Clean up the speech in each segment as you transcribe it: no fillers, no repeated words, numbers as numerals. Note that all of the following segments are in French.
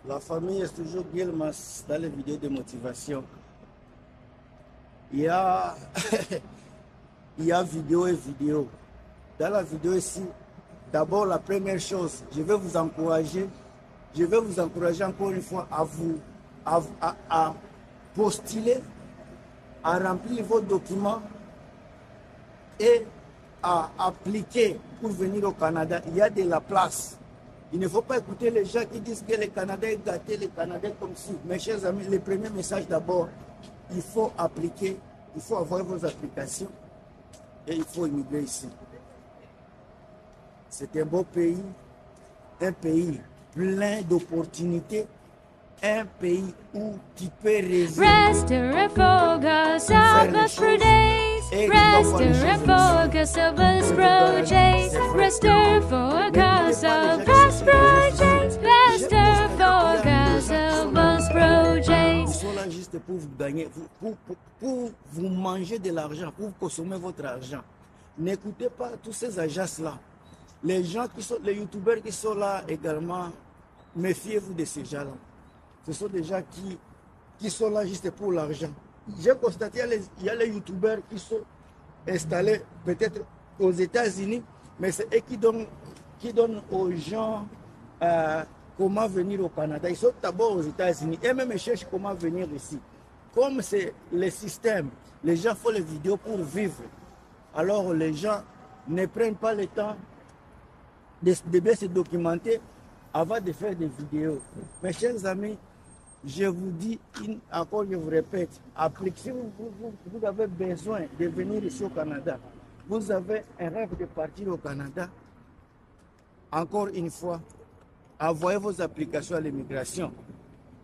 La famille est toujours Guilmas dans les vidéos de motivation. Il y a, il y a vidéo et vidéo. Dans la vidéo ici, d'abord la première chose, je vais vous encourager encore une fois à postuler, à remplir vos documents et à appliquer pour venir au Canada. Il y a de la place. Il ne faut pas écouter les gens qui disent que le Canada est gâté, le Canada est comme si. Mes chers amis, le premier message d'abord, il faut appliquer, il faut avoir vos applications et il faut immigrer ici. C'est un beau pays, un pays plein d'opportunités, un pays où tu peux réussir. Rest and focus of us for days. Rest and focus of us projects. Rest and focus of us projects. Rest and focus of us projects. Ils sont là juste pour vous gagner, pour vous manger de l'argent, pour consommer votre argent. N'écoutez pas tous ces agences-là. Les gens qui sont, les youtubeurs qui sont là également, méfiez-vous de ces gens-là. Ce sont des gens qui sont là juste pour l'argent. J'ai constaté qu'il y a les youtubeurs qui sont installés peut-être aux États-Unis, mais c'est eux qui donnent aux gens comment venir au Canada. Ils sont d'abord aux États-Unis et même ils cherchent comment venir ici. Comme c'est le système, les gens font les vidéos pour vivre. Alors les gens ne prennent pas le temps de bien se documenter avant de faire des vidéos. Mes chers amis, je vous dis, encore je vous répète, si vous avez besoin de venir ici au Canada, vous avez un rêve de partir au Canada, encore une fois, envoyez vos applications à l'immigration.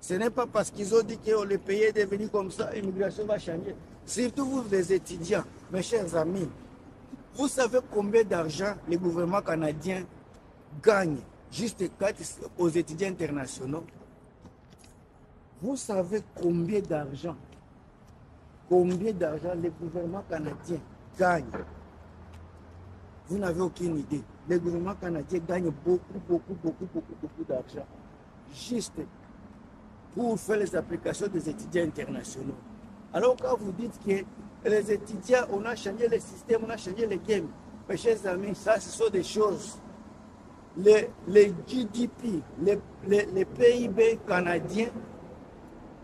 Ce n'est pas parce qu'ils ont dit que le pays est devenu comme ça, l'immigration va changer. Surtout vous les étudiants, mes chers amis, vous savez combien d'argent le gouvernement canadien gagne juste aux étudiants internationaux? Vous savez combien d'argent le gouvernement canadien gagne? Vous n'avez aucune idée. Le gouvernement canadien gagne beaucoup d'argent juste pour faire les applications des étudiants internationaux. Alors quand vous dites que les étudiants, on a changé le système, on a changé les games, mes chers amis, ça ce sont des choses. Les GDP, les PIB canadiens,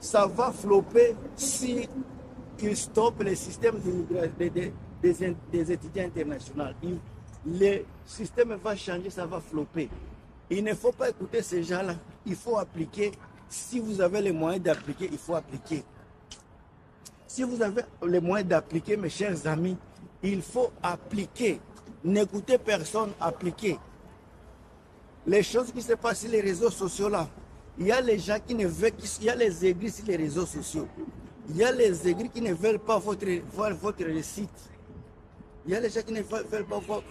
ça va flopper si ils stoppent le système des étudiants internationaux. Le système va changer, ça va flopper. Il ne faut pas écouter ces gens-là. Il faut appliquer. Si vous avez les moyens d'appliquer, il faut appliquer. Si vous avez les moyens d'appliquer, mes chers amis, il faut appliquer. N'écoutez personne, appliquer. Les choses qui se passent sur les réseaux sociaux là, il y a les gens qui ne veulent, il y a les aigris sur les réseaux sociaux. Il y a les aigris qui ne veulent pas voir votre réussite. Il y a les gens qui ne veulent pas voir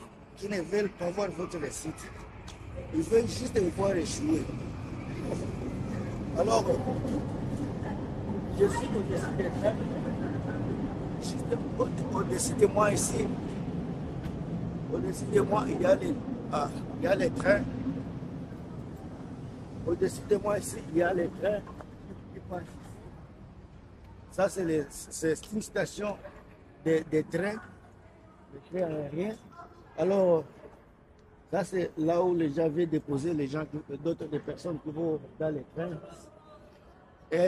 votre réussite. Ils veulent juste vous voir échouer. Alors, je suis au-dessus de moi ici. Au-dessus de moi, il y a les trains. Au-dessus de moi ici, il y a les trains qui passent. Ça, c'est une station de trains aériens. Alors, ça, c'est là où les gens viennent déposer les gens, d'autres personnes qui vont dans les trains. Et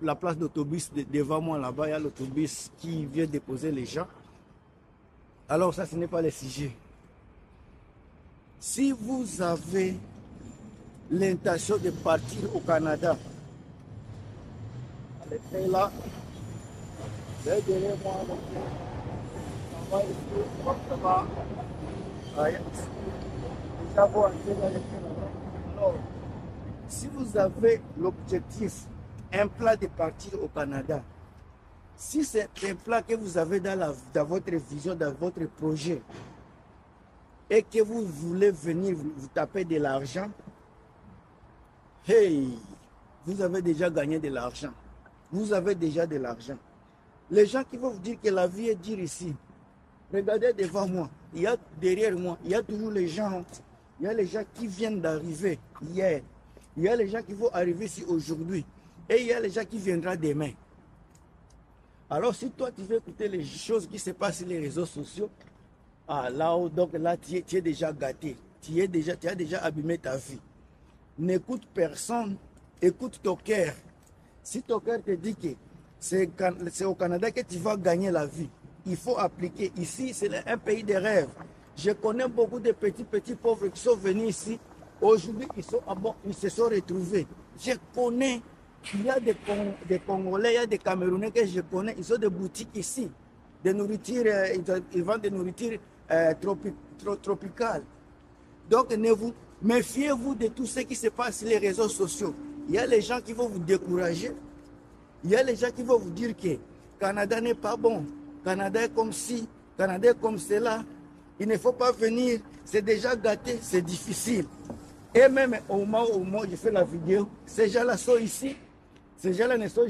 la place d'autobus devant moi, là-bas, il y a l'autobus qui vient déposer les gens. Alors, ça, ce n'est pas le sujet. Si vous avez l'intention de partir au Canada, allez là, derrière moi, alors, si vous avez l'objectif, un plan de partir au Canada, si c'est un plan que vous avez dans votre vision, dans votre projet, et que vous voulez venir vous taper de l'argent, hey, vous avez déjà gagné de l'argent. Vous avez déjà de l'argent. Les gens qui vont vous dire que la vie est dure ici, regardez devant moi, il y a derrière moi, il y a toujours les gens, il y a les gens qui viennent d'arriver hier. Il y a les gens qui vont arriver ici aujourd'hui et il y a les gens qui viendront demain. Alors si toi tu veux écouter les choses qui se passent sur les réseaux sociaux, là-haut, donc là tu es déjà gâté, tu as déjà abîmé ta vie. N'écoute personne, écoute ton cœur. Si ton cœur te dit que c'est au Canada que tu vas gagner la vie, il faut appliquer. Ici, c'est un pays de rêves. Je connais beaucoup de petits pauvres qui sont venus ici. Aujourd'hui, ils se sont retrouvés. Je connais, il y a des Congolais, il y a des Camerounais que je connais, ils ont des boutiques ici. De nourriture, ils vendent des nourritures tropicales. Donc, méfiez-vous de tout ce qui se passe sur les réseaux sociaux. Il y a les gens qui vont vous décourager. Il y a les gens qui vont vous dire que le Canada n'est pas bon. Canada est comme ci, Canada est comme cela. Il ne faut pas venir. C'est déjà gâté, c'est difficile. Et même au moment où je fais la vidéo, ces gens-là sont ici. Ces gens-là ne sont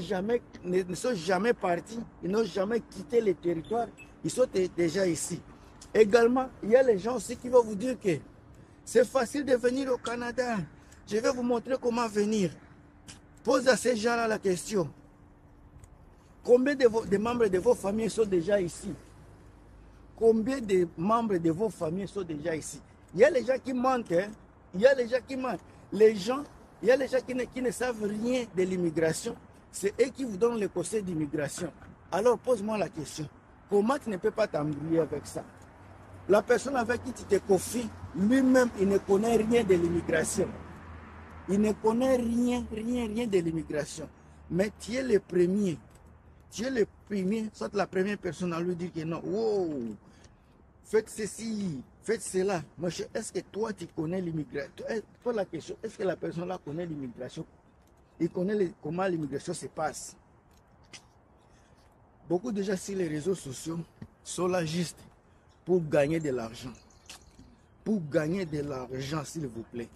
jamais partis. Ils n'ont jamais quitté le territoire. Ils sont déjà ici. Également, il y a les gens aussi qui vont vous dire que c'est facile de venir au Canada. Je vais vous montrer comment venir. Pose à ces gens-là la question. Combien de membres de vos familles sont déjà ici? Combien de membres de vos familles sont déjà ici? Il y a les gens qui mentent. Hein? Il y a les gens qui mentent. Il y a les gens qui ne savent rien de l'immigration. C'est eux qui vous donnent le conseil d'immigration. Alors pose-moi la question. Comment tu ne peux pas t'embrouiller avec ça? La personne avec qui tu te confies, lui-même, il ne connaît rien de l'immigration. Il ne connaît rien de l'immigration. Mais tu es le premier. Tu es le premier, soit la première personne à lui dire que non, wow, faites ceci, faites cela. Monsieur, est-ce que toi tu connais l'immigration? Pose la question, est-ce que la personne là connaît l'immigration? Il connaît comment l'immigration se passe. Beaucoup de gens sur les réseaux sociaux sont là juste pour gagner de l'argent. Pour gagner de l'argent, s'il vous plaît.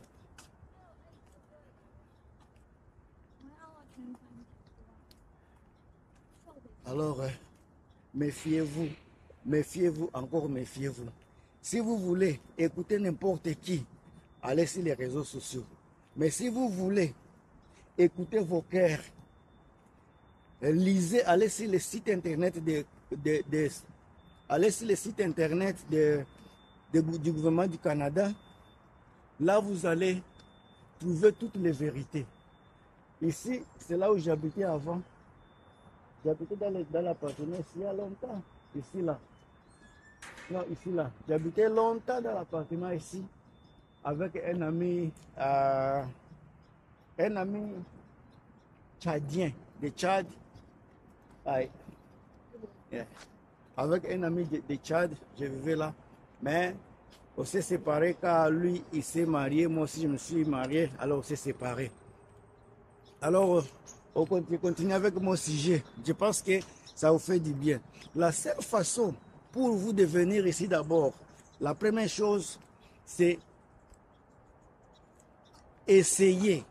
Alors, méfiez-vous, méfiez-vous, encore méfiez-vous. Si vous voulez écouter n'importe qui, allez sur les réseaux sociaux. Mais si vous voulez écouter vos cœurs, lisez, allez sur le site internet allez sur le site internet du gouvernement du Canada. Là, vous allez trouver toutes les vérités. Ici, c'est là où j'habitais avant. J'habitais dans l'appartement ici il y a longtemps. Ici, là. Non, ici, là. J'habitais longtemps dans l'appartement ici. Avec un ami tchadien de Tchad. Yeah. Avec un ami de Tchad, je vivais là. Mais on s'est séparés car lui, il s'est marié. Moi aussi, je me suis marié. Alors, on s'est séparés. Alors, on continue avec mon sujet. Je pense que ça vous fait du bien. La seule façon pour vous de venir ici d'abord, la première chose, c'est essayer.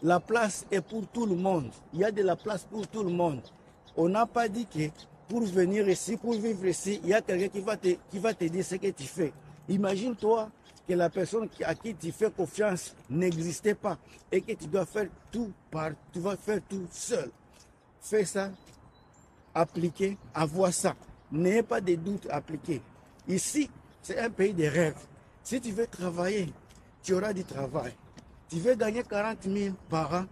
La place est pour tout le monde. Il y a de la place pour tout le monde. On n'a pas dit que pour venir ici, pour vivre ici, il y a quelqu'un qui va te dire ce que tu fais. Imagine-toi que la personne à qui tu fais confiance n'existait pas et que tu dois faire tout seul. Fais ça, appliquez, avoir ça. N'ayez pas de doute, appliquez. Ici, c'est un pays de rêves. Si tu veux travailler, tu auras du travail. Tu veux gagner 40 000 par an,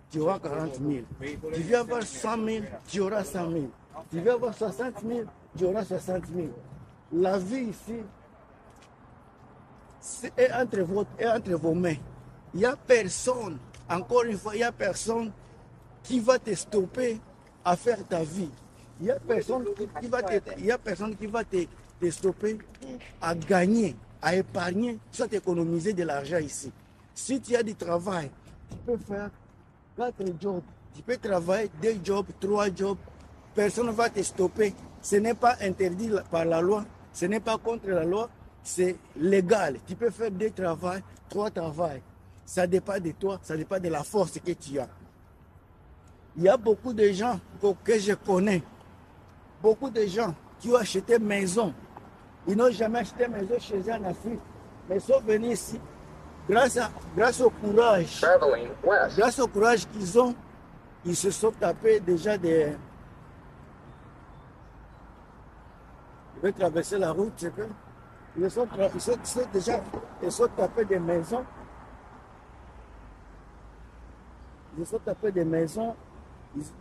tu auras 40 000. Tu veux avoir 100 000, tu auras 100 000. Tu veux avoir 60 000, tu auras 60 000. La vie ici, est entre vos mains. Il n'y a personne, encore une fois, il n'y a personne qui va te stopper à faire ta vie. Il n'y a personne qui va te stopper à gagner, à épargner, soit économiser de l'argent ici. Si tu as du travail, tu peux faire 4 jobs. Tu peux travailler 2 jobs, 3 jobs. Personne ne va te stopper. Ce n'est pas interdit par la loi. Ce n'est pas contre la loi. C'est légal. Tu peux faire 2 travaux, 3 travaux. Ça dépend de toi, ça dépend de la force que tu as. Il y a beaucoup de gens que je connais. Beaucoup de gens qui ont acheté maison. Ils n'ont jamais acheté maison chez eux en Afrique. Mais ils sont venus ici. grâce au courage qu'ils ont, ils se sont tapés déjà des... Je vais traverser la route, c'est que... Ils sont tapés des maisons. Ils sont tapés des maisons.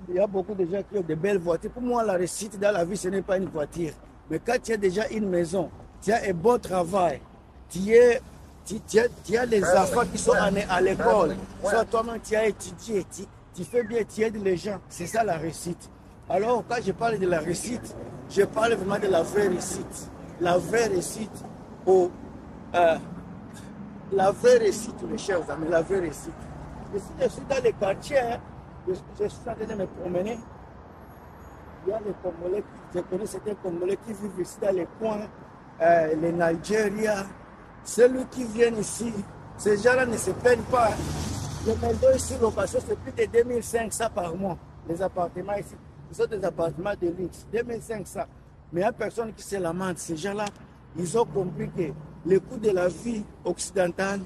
Il y a beaucoup de gens qui ont de belles voitures. Pour moi, la réussite dans la vie, ce n'est pas une voiture. Mais quand tu as déjà une maison, tu as un bon travail, tu as les enfants qui sont à l'école, soit toi-même tu as étudié, tu fais bien, tu aides les gens. C'est ça la réussite. Alors, quand je parle de la réussite, je parle vraiment de la vraie réussite. La vraie réussite, la vraie réussite, mes chers amis, la vraie réussite. Je suis dans les quartiers, hein, je suis en train de me promener. Il y a les Congolais, je connais certains Congolais qui vivent ici dans les coins, les Nigeria, ceux qui viennent ici, ces gens-là ne se plaignent pas. Les maisons ici, location, c'est plus de 2500 par mois. Les appartements ici, ce sont des appartements de luxe, 2500. Mais il n'y a personne qui se lamente. Ces gens-là, ils ont compris que le coût de la vie occidentale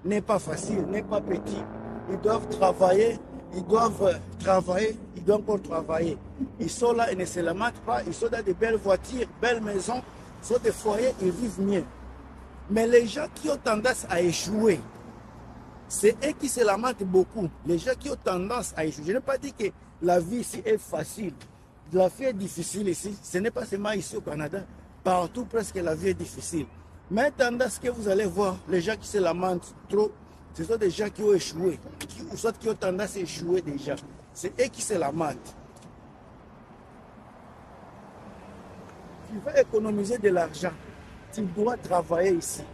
n'est pas facile, n'est pas petit. Ils doivent travailler, ils doivent encore travailler. Ils sont là, ils ne se lamentent pas, ils sont dans de belles voitures, belles maisons, ils sont des foyers, ils vivent mieux. Mais les gens qui ont tendance à échouer, c'est eux qui se lamentent beaucoup. Les gens qui ont tendance à échouer. Je n'ai pas dit que la vie ici est facile. La vie est difficile ici. Ce n'est pas seulement ici au Canada. Partout, presque, la vie est difficile. Mais tendance que vous allez voir, les gens qui se lamentent trop, ce sont des gens qui ont échoué, qui ont tendance à échouer déjà. C'est eux qui se lamentent. Tu veux économiser de l'argent, tu dois travailler ici.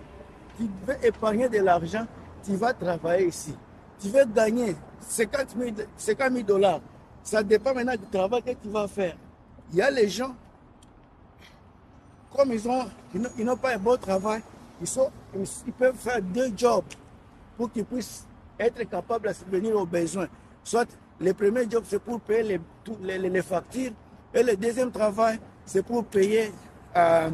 Tu veux épargner de l'argent, tu vas travailler ici. Tu veux gagner 50 000 dollars. Ça dépend maintenant du travail que tu vas faire. Il y a les gens, comme ils n'ont pas un bon travail, ils peuvent faire 2 jobs pour qu'ils puissent être capables de subvenir aux besoins. Soit le premier job, c'est pour payer les factures, et le deuxième travail, c'est pour payer, et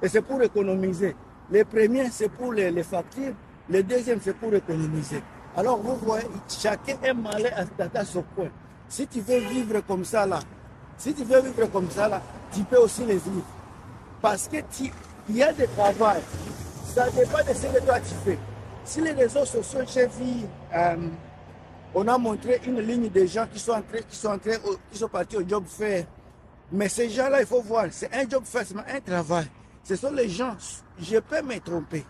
c'est pour économiser. Le premier, c'est pour les factures, le deuxième, c'est pour économiser. Alors, vous voyez, chacun est malin à son coin. Si tu veux vivre comme ça, là, tu peux aussi les vivre. Parce qu'il y a des travails. Ça dépend de ce que toi tu fais. Si les réseaux sociaux, j'ai vu, on a montré une ligne de gens qui sont partis au job fair. Mais ces gens-là, il faut voir, c'est un job fair, c'est un travail. Ce sont les gens, je peux me tromper.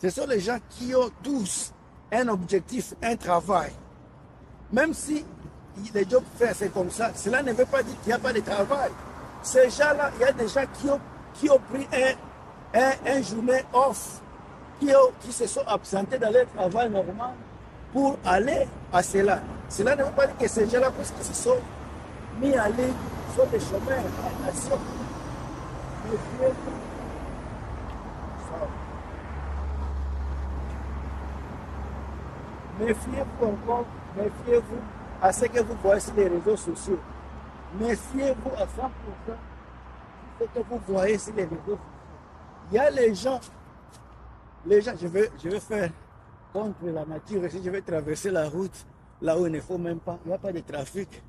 Ce sont les gens qui ont tous un objectif, un travail. Même si les jobs fair, c'est comme ça, cela ne veut pas dire qu'il n'y a pas de travail. Ces gens-là, il y a des gens qui ont pris un journée off, qui se sont absentés dans leur travail normal pour aller à cela. Cela ne veut pas dire que ces gens-là, parce qu'ils se sont mis à aller, sont des chômeurs. Méfiez-vous encore, méfiez-vous à ce que vous voyez sur les réseaux sociaux. Méfiez-vous à 100% de ce que vous voyez sur les réseaux sociaux. Il y a les gens, je vais faire contre la nature, si je vais traverser la route, là où il ne faut même pas, il n'y a pas de trafic.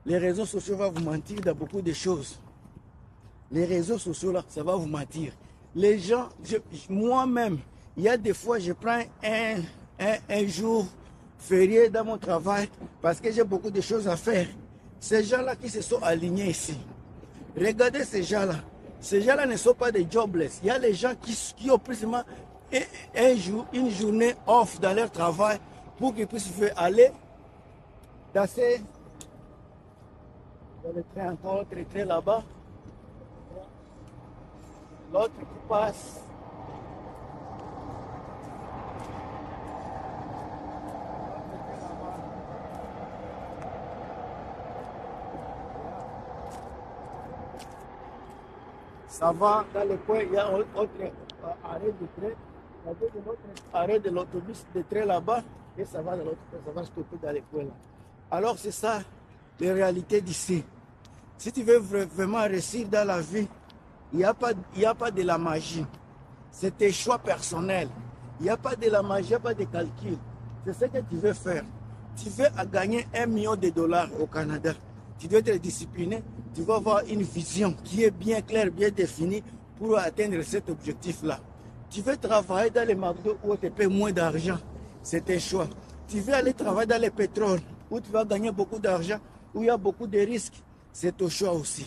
Les réseaux sociaux vont vous mentir dans beaucoup de choses. Les réseaux sociaux, là, ça va vous mentir. Les gens, moi-même, il y a des fois, je prends un jour férié dans mon travail parce que j'ai beaucoup de choses à faire. Ces gens-là qui se sont alignés ici, regardez ces gens-là. Ces gens-là ne sont pas des jobless. Il y a les gens qui ont précisément une journée off dans leur travail pour qu'ils puissent aller dans le train encore, le train là-bas. L'autre qui passe. Ça va dans le coin, il y a un autre arrêt de train, il y a autre arrêt de l'autobus de train là-bas, et ça va dans l'autre coin, ça va stopper dans les coins là. Alors c'est ça, les réalités d'ici. Si tu veux vraiment réussir dans la vie, il n'y a pas de la magie. C'est tes choix personnels. Il n'y a pas de la magie, il n'y a pas de calcul. C'est ce que tu veux faire. Tu veux gagner $1 million au Canada. Tu dois être discipliné. Tu vas avoir une vision qui est bien claire, bien définie pour atteindre cet objectif-là. Tu veux travailler dans les McDo où tu paies moins d'argent. C'est tes choix. Tu veux aller travailler dans le pétrole où tu vas gagner beaucoup d'argent, où il y a beaucoup de risques. C'est ton choix aussi.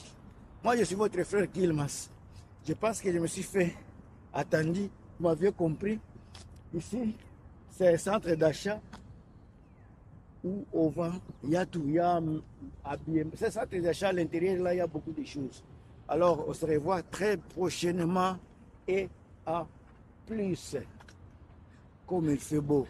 Moi, je suis votre frère Gilmas. Je pense que je me suis fait attendre. Vous m'aviez compris. Ici, c'est un centre d'achat où on vend, il y a tout, il y a habillement. C'est centre d'achat à l'intérieur, là, il y a beaucoup de choses. Alors, on se revoit très prochainement et à plus. Comme il fait beau.